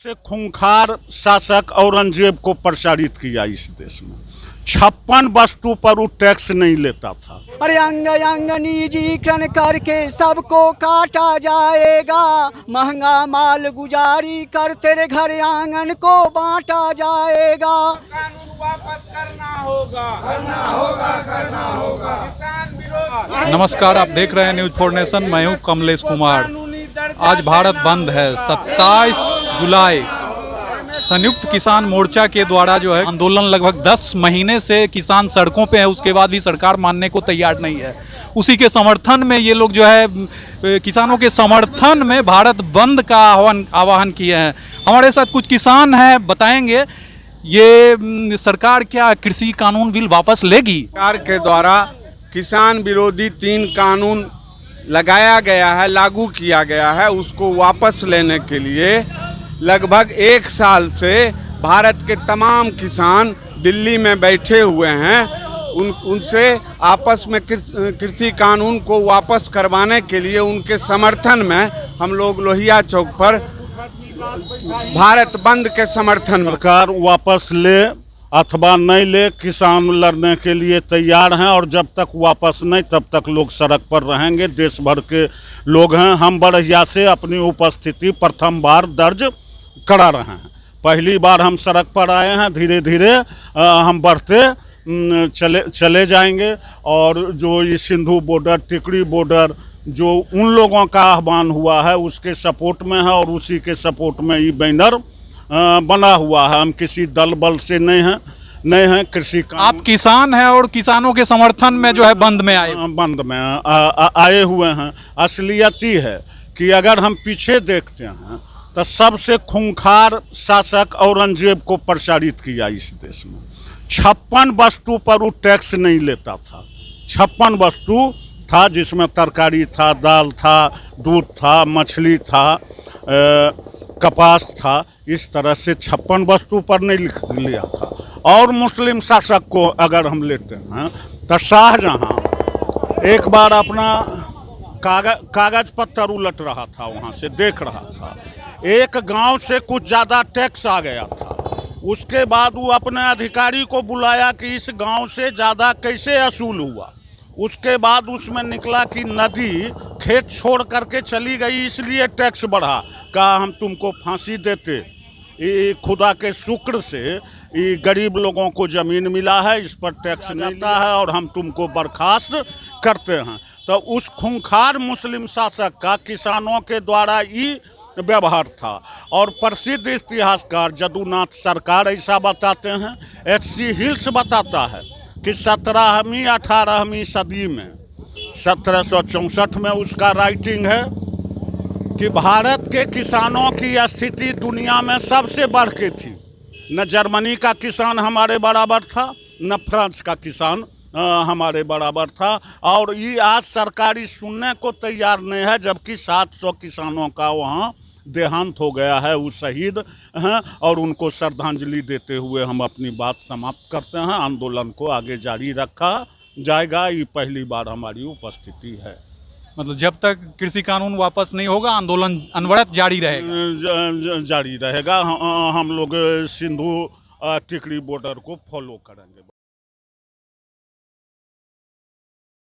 सबसे खूंखार शासक औरंगजेब को प्रसारित किया इस देश में। 56 वस्तु पर वो टैक्स नहीं लेता था। अरे अंग अंग निजीकरण करके सबको काटा जाएगा, महंगा माल गुजारी कर तेरे घर आंगन को बांटा जाएगा। कानून वापस करना होगा, करना होगा, करना होगा। किसान विरोध। नमस्कार, आप देख रहे हैं न्यूज 4 नेशन। मैं हूं कमलेश कुमार। आज भारत बंद है। 27 जुलाई संयुक्त किसान मोर्चा के द्वारा जो है आंदोलन लगभग 10 महीने से किसान सड़कों पे है, उसके बाद भी सरकार मानने को तैयार नहीं है। उसी के समर्थन में ये लोग जो है किसानों के समर्थन में भारत बंद का आह्वान किए हैं। हमारे साथ कुछ किसान हैं, बताएंगे ये सरकार क्या कृषि कानून बिल वापस लेगी। सरकार के द्वारा किसान विरोधी 3 कानून लगाया गया है, लागू किया गया है, उसको वापस लेने के लिए लगभग 1 साल से भारत के तमाम किसान दिल्ली में बैठे हुए हैं। उनसे आपस में कृषि कानून को वापस करवाने के लिए उनके समर्थन में हम लोग लोहिया चौक पर भारत बंद के समर्थन में सरकार वापस ले अथवा नहीं ले, किसान लड़ने के लिए तैयार हैं और जब तक वापस नहीं तब तक लोग सड़क पर रहेंगे। देश भर के लोग हैं। हम बड़हिया से अपनी उपस्थिति प्रथम बार दर्ज करा रहे हैं। पहली बार हम सड़क पर आए हैं। धीरे धीरे हम बढ़ते चले जाएंगे और जो ये सिंधु बॉर्डर, टिकरी बॉर्डर, जो उन लोगों का आह्वान हुआ है उसके सपोर्ट में है और उसी के सपोर्ट में ये बैनर बना हुआ है। हम किसी दल बल से नहीं हैं। कृषि आप किसान हैं और किसानों के समर्थन में जो है बंद में आए हुए हैं। असलियत ही है कि अगर हम पीछे देखते हैं तो सबसे खूंखार शासक औरंगजेब को प्रसारित किया इस देश में। 56 वस्तु पर वो टैक्स नहीं लेता था। 56 वस्तु था जिसमें तरकारी था, दाल था, दूध था, मछली था, कपास था। इस तरह से 56 वस्तु पर नहीं लिया था। और मुस्लिम शासक को अगर हम लेते हैं तो शाहजहां एक बार अपना कागज पत्थर उलट रहा था, वहाँ से देख रहा था, एक गांव से कुछ ज़्यादा टैक्स आ गया था। उसके बाद वो अपने अधिकारी को बुलाया कि इस गांव से ज़्यादा कैसे वसूल हुआ। उसके बाद उसमें निकला कि नदी खेत छोड़ करके चली गई, इसलिए टैक्स बढ़ा। कहा हम तुमको फांसी देते, ये खुदा के शुक्र से ये गरीब लोगों को ज़मीन मिला है, इस पर टैक्स नहीं लगता है और हम तुमको बर्खास्त करते हैं। तो उस खूंखार मुस्लिम शासक का किसानों के द्वारा ये व्यवहार था। और प्रसिद्ध इतिहासकार जदुनाथ सरकार ऐसा बताते हैं, H.C. हिल्स बताता है कि 17वीं 18वीं सदी में 1764 में उसका राइटिंग है कि भारत के किसानों की स्थिति दुनिया में सबसे बढ़ के थी। न जर्मनी का किसान हमारे बराबर था, न फ्रांस का किसान हमारे बराबर था। और ये आज सरकारी सुनने को तैयार नहीं है, जबकि 700 किसानों का वहाँ देहांत हो गया है। वो शहीद हैं और उनको श्रद्धांजलि देते हुए हम अपनी बात समाप्त करते हैं। आंदोलन को आगे जारी रखा जाएगा। ये पहली बार हमारी उपस्थिति है। मतलब जब तक कृषि कानून वापस नहीं होगा आंदोलन अनवरत जारी रहेगा। जारी रहेगा। हम लोग सिंधु टिकरी बॉर्डर को फॉलो करेंगे।